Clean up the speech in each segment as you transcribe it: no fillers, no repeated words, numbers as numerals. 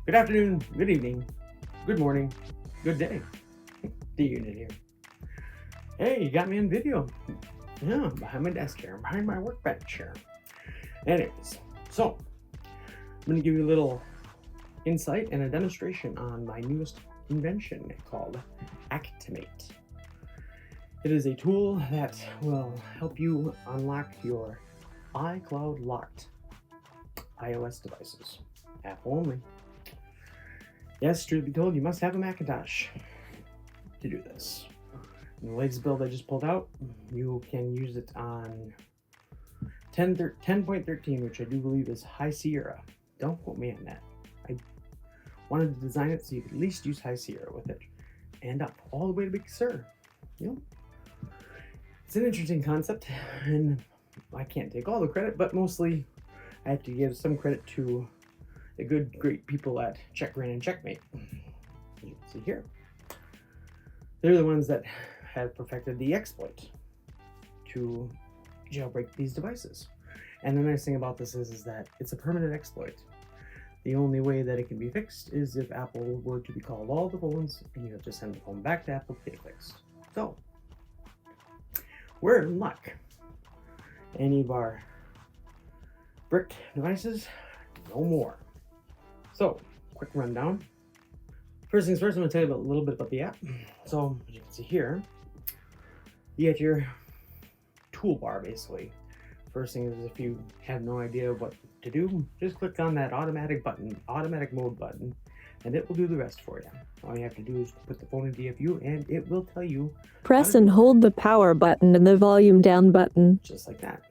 Good afternoon, good evening, good morning, good day. The unit here. Hey, you got me on video. Yeah, I'm behind my desk here, I'm behind my workbench here. Anyways, so I'm going to give you a little insight and a demonstration on my newest invention called Act1M8. It is a tool that will help you unlock your iCloud locked iOS devices. Apple only. Yes, truth be told, you must have a Macintosh to do this. In the latest build I just pulled out, you can use it on 10.13, which I do believe is High Sierra. Don't quote me on that. I wanted to design it so you could at least use High Sierra with it. And up all the way to Big Sur. You know? It's an interesting concept, and I can't take all the credit, but mostly I have to give some credit to the good, great people at Checkgrain and Checkmate. As you can see here, they're the ones that have perfected the exploit to jailbreak these devices. And the nice thing about this is that it's a permanent exploit. The only way that it can be fixed is if Apple were to recall all the phones and you have to send the phone back to Apple to get it fixed. So, we're in luck. Any of our brick devices, no more. So, quick rundown. First things first, I'm going to tell you a little bit about the app. So, as you can see here, you get your toolbar basically. First thing is, if you have no idea what to do, just click on that automatic mode button, and it will do the rest for you. All you have to do is put the phone in DFU, and it will tell you. Press and hold the power button and the volume down button. Just like that.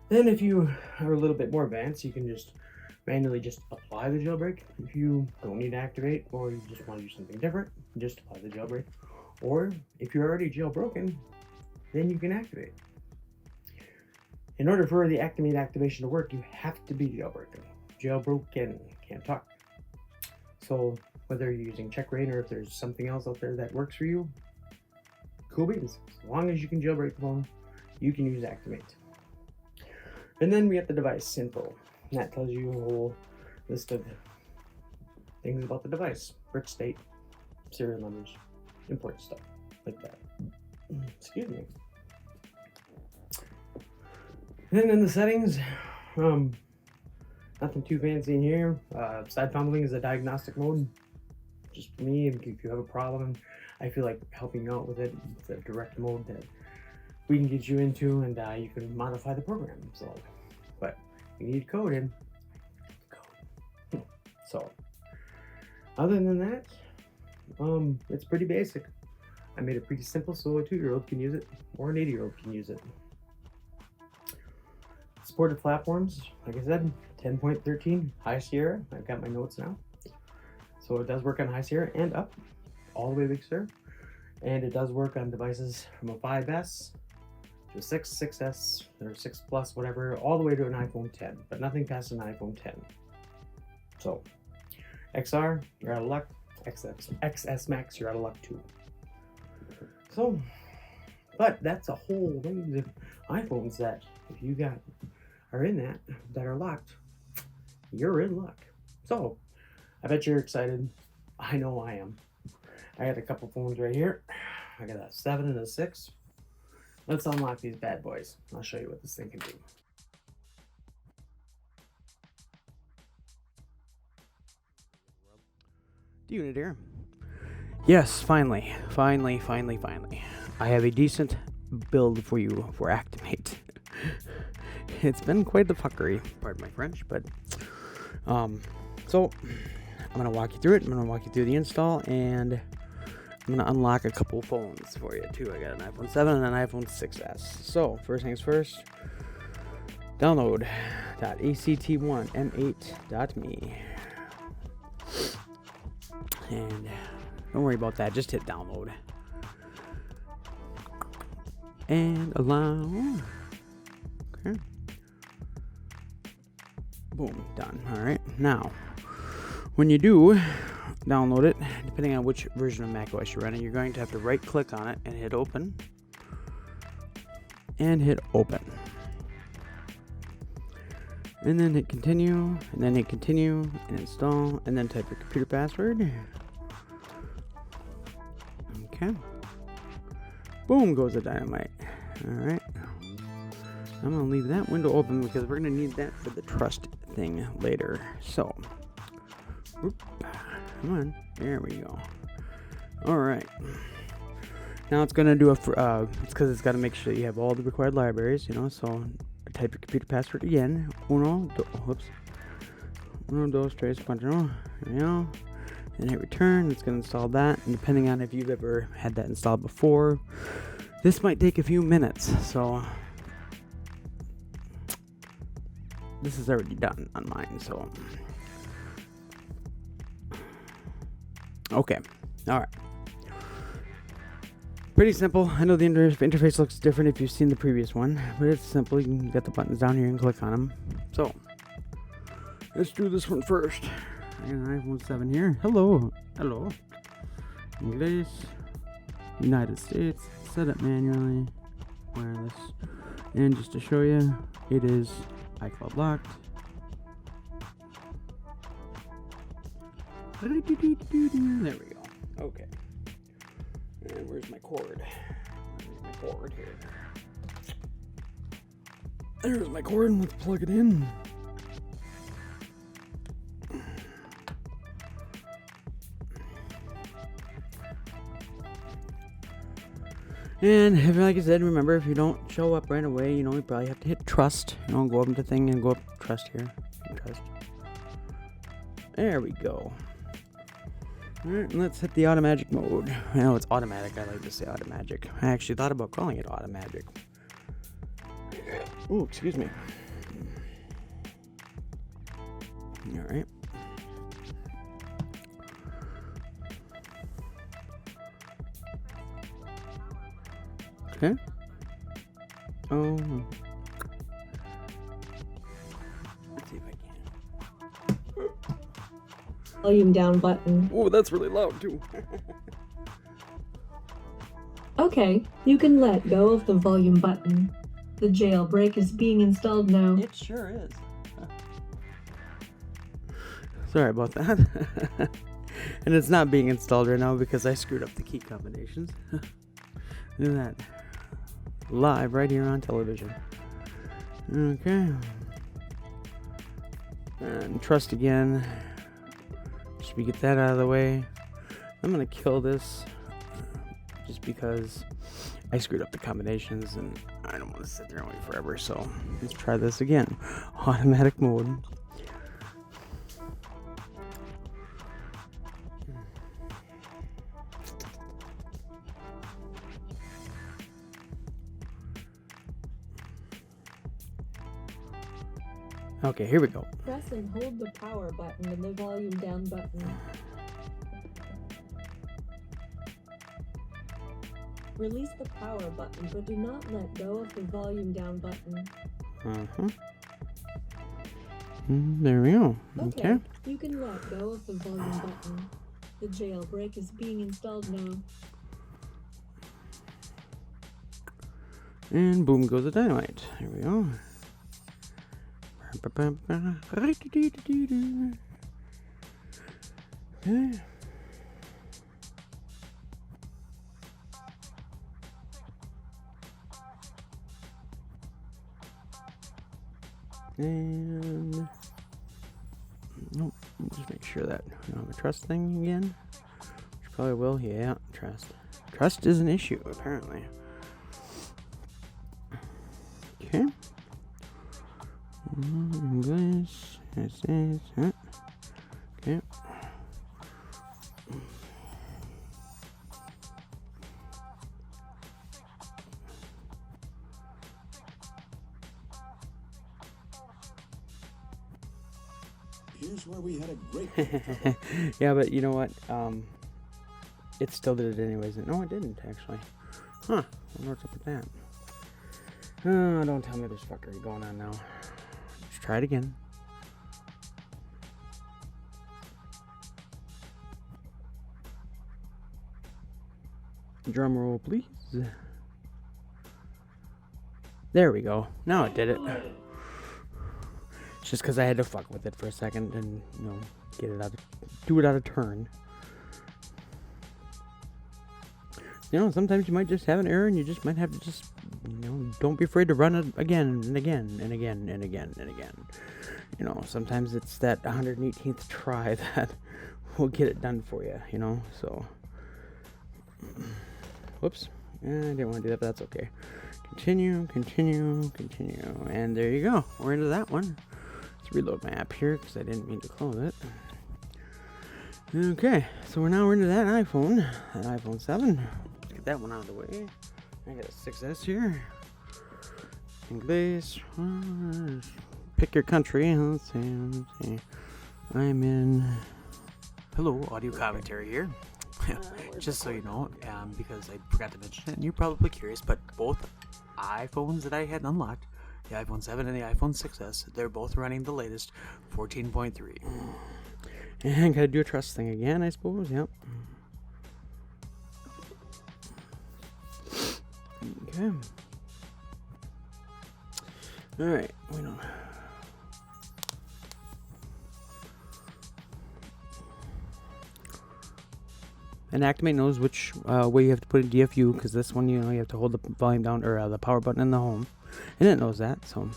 Then if you are a little bit more advanced, you can just manually just apply the jailbreak. If you don't need to activate, or you just want to do something different, just apply the jailbreak. Or if you're already jailbroken, then you can activate. In order for the Act1M8 activation to work, you have to be jailbroken. Jailbroken, can't talk. So whether you're using Checkgrain or if there's something else out there that works for you, cool beans. As long as you can jailbreak the phone, you can use Act1M8. And then we get the device info. And that tells you a whole list of things about the device. Brick state, serial numbers, important stuff like that. Excuse me. Then in the settings, nothing too fancy in here. Side fumbling is a diagnostic mode. Just for me, if you have a problem, I feel like helping you out with it. It's a direct mode that we can get you into, and you can modify the program. So, but you need code in. So, other than that, it's pretty basic. I made it pretty simple so a 2-year-old can use it, or an 80-year-old can use it. Supported platforms, like I said, 10.13 High Sierra. I've got my notes now. So it does work on High Sierra and up, all the way to Big Sur. And it does work on devices from a 5S to a 6, 6S, or 6 Plus, whatever, all the way to an iPhone 10, but nothing past an iPhone 10. So, XR, you're out of luck. XS Max, you're out of luck too. So, but that's a whole range of iPhones that, if you are in that are locked, you're in luck. So, I bet you're excited. I know I am. I got a couple phones right here. I got a 7 and a 6. Let's unlock these bad boys. I'll show you what this thing can do. Unit here. Yes, finally. I have a decent build for you for Act1M8. It's been quite the fuckery, pardon my French, but so I'm gonna walk you through it. I'm gonna walk you through the install, and I'm gonna unlock a couple phones for you too. I got an iPhone 7 and an iPhone 6S. So first things first, download .act1m8.me, and don't worry about that. Just hit download and allow. Okay. Boom, done. All right. Now, when you do download it, depending on which version of macOS you're running, you're going to have to right click on it and hit open. And hit open. And then hit continue, and then hit continue, and install, and then type your computer password. Okay. Boom goes the dynamite. Alright. I'm going to leave that window open because we're going to need that for the trust thing later. So, whoop, come on. There we go. Alright. Now it's going to do it's because it's got to make sure that you have all the required libraries, so type your computer password again. Uno, dos, tres, cuatro, and hit return. It's going to install that, and depending on if you've ever had that installed before, this might take a few minutes, so this is already done on mine, so okay. Alright. Pretty simple. I know the interface looks different if you've seen the previous one, but it's simple. You can get the buttons down here and click on them. So, let's do this one first. I got an iPhone 7 here. Hello. English. United States. Set it manually. Wireless. And just to show you, it is iCloud locked. There we go. Okay. And where's my cord? Here. There's my cord, and let's plug it in. And if, like I said, remember, if you don't show up right away, you probably have to hit trust. Go up to thing and go up trust here. Trust. There we go. Alright, let's hit the automatic mode. I know it's automatic. I like to say automatic. I actually thought about calling it automatic. Oh, excuse me. Alright. Okay. Oh. Let's see if I can. Volume down button. Oh, that's really loud too. Okay, you can let go of the volume button. The jailbreak is being installed now. It sure is. Sorry about that. And it's not being installed right now because I screwed up the key combinations. Look at that. Live right here on television. Okay. And trust again. Should we get that out of the way? I'm gonna kill this just because I screwed up the combinations and I don't want to sit there and wait forever. So let's try this again. Automatic mode. Okay, here we go. Press and hold the power button and the volume down button. Release the power button, but do not let go of the volume down button. There we go. Okay. You can let go of the volume button. The jailbreak is being installed now. And boom goes the dynamite. Here we go. Okay. And nope, just make sure that the trust thing again. Which probably will. Yeah, trust. Trust is an issue apparently. Okay. English. Okay. Here's where we had a great yeah, but you know what? It still did it anyways. No, it didn't actually. Huh. I wonder what's up with that. Oh, don't tell me there's fuckery going on now. Let's try it again. Drum roll, please. There we go. Now it did it. It's just because I had to fuck with it for a second and, get it do it out of turn. Sometimes you might just have an error and you just might have to just, don't be afraid to run it again and again and again and again and again. Sometimes it's that 118th try that will get it done for you, so. Whoops. I didn't want to do that, but that's okay. Continue. And there you go. We're into that one. Let's reload my app here because I didn't mean to close it. Okay, so we're into that iPhone 7. Let's get that one out of the way. I got a 6S here. English. Pick your country. Let's see. I'm in. Hello, audio commentary here. Just so you know, because I forgot to mention it, and you're probably curious, but both iPhones that I had unlocked, the iPhone 7 and the iPhone 6S, they're both running the latest 14.3. And gotta do a trust thing again, I suppose. Yep. Okay. Alright, we don't. And Act1M8 knows which way you have to put in DFU, because this one, you have to hold the volume down, or the power button in the home. And it knows that, so.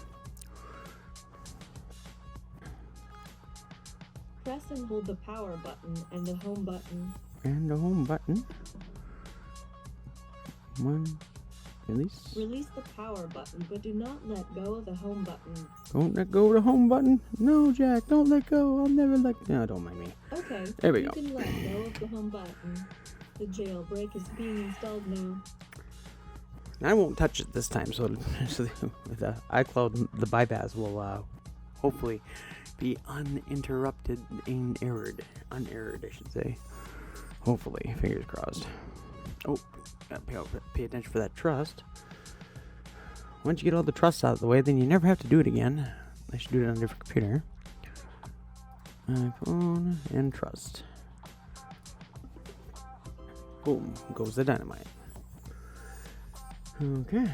Press and hold the power button and the home button. And the home button. One. Release. Release the power button, but do not let go of the home button. Don't let go of the home button. No, Jack, don't let go. I'll never let. No, don't mind me. Okay, there we you go. can let go of the home button. The jailbreak is being installed now. I won't touch it this time, so the iCloud, the bypass will hopefully be uninterrupted and unerred, I should say. Hopefully, fingers crossed. Oh, gotta pay attention for that trust. Once you get all the trusts out of the way, then you never have to do it again. I should do it on a different computer. iPhone and trust. Boom, goes the dynamite. Okay.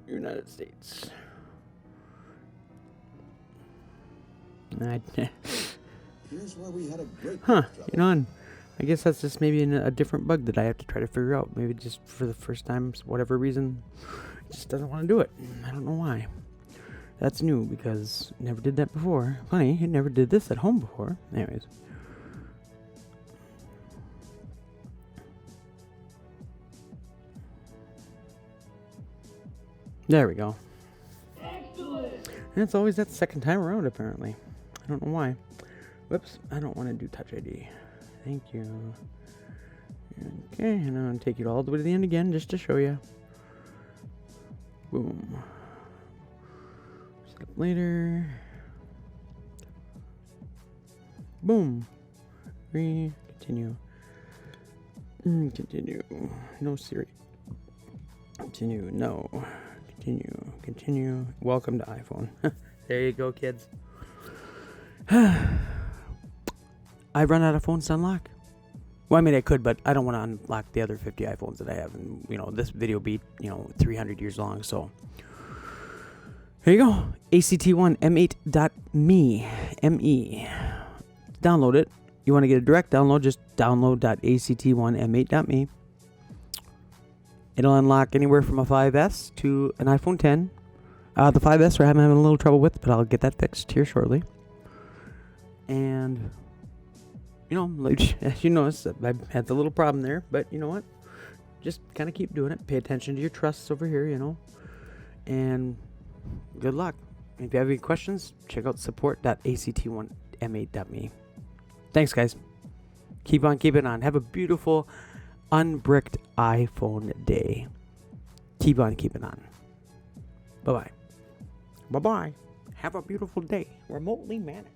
United States. Here's where we had a great And I guess that's just maybe a different bug that I have to try to figure out. Maybe just for the first time, for whatever reason, it just doesn't want to do it. I don't know why. That's new because I never did that before. Funny, it never did this at home before. Anyways. There we go. Excellent. And it's always that second time around, apparently. I don't know why. Whoops, I don't want to do Touch ID. Thank you. Okay, and I'm going to take you all the way to the end again just to show you. Boom. Set up later. Boom. Continue. Continue. No Siri. Continue. No. Continue. Welcome to iPhone. There you go, kids. I run out of phones to unlock. Well, I mean, I could, but I don't want to unlock the other 50 iPhones that I have. And, this video be, 300 years long. So, here you go. Act1M8.me. M-E. Download it. You want to get a direct download, just download.act1m8.me. It'll unlock anywhere from a 5S to an iPhone 10. The 5S I'm having a little trouble with, but I'll get that fixed here shortly. And, as you notice, I've had the little problem there, but you know what? Just kind of keep doing it. Pay attention to your trusts over here, and good luck. If you have any questions, check out support.act1m8.me. Thanks, guys. Keep on keeping on. Have a beautiful unbricked iPhone day. Keep on keeping on. Bye-bye. Bye-bye. Have a beautiful day. Remotely managed.